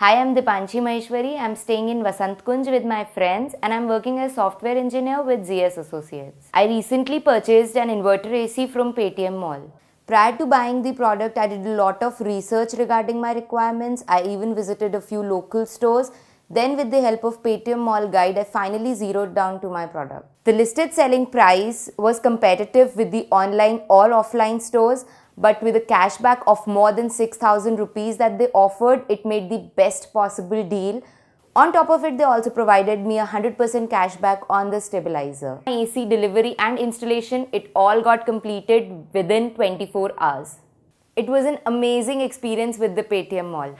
Hi, I'm Dipanshi Maheshwari. I'm staying in Vasant Kunj with my friends and I'm working as software engineer with ZS Associates. I recently purchased an inverter AC from Paytm Mall. Prior to buying the product, I did a lot of research regarding my requirements. I even visited a few local stores. Then with the help of Paytm Mall Guide, I finally zeroed down to my product. The listed selling price was competitive with the online or offline stores, but with a cashback of more than 6,000 rupees that they offered, it made the best possible deal. On top of it, they also provided me 100% cashback on the stabilizer. AC delivery and installation, it all got completed within 24 hours. It was an amazing experience with the Paytm Mall.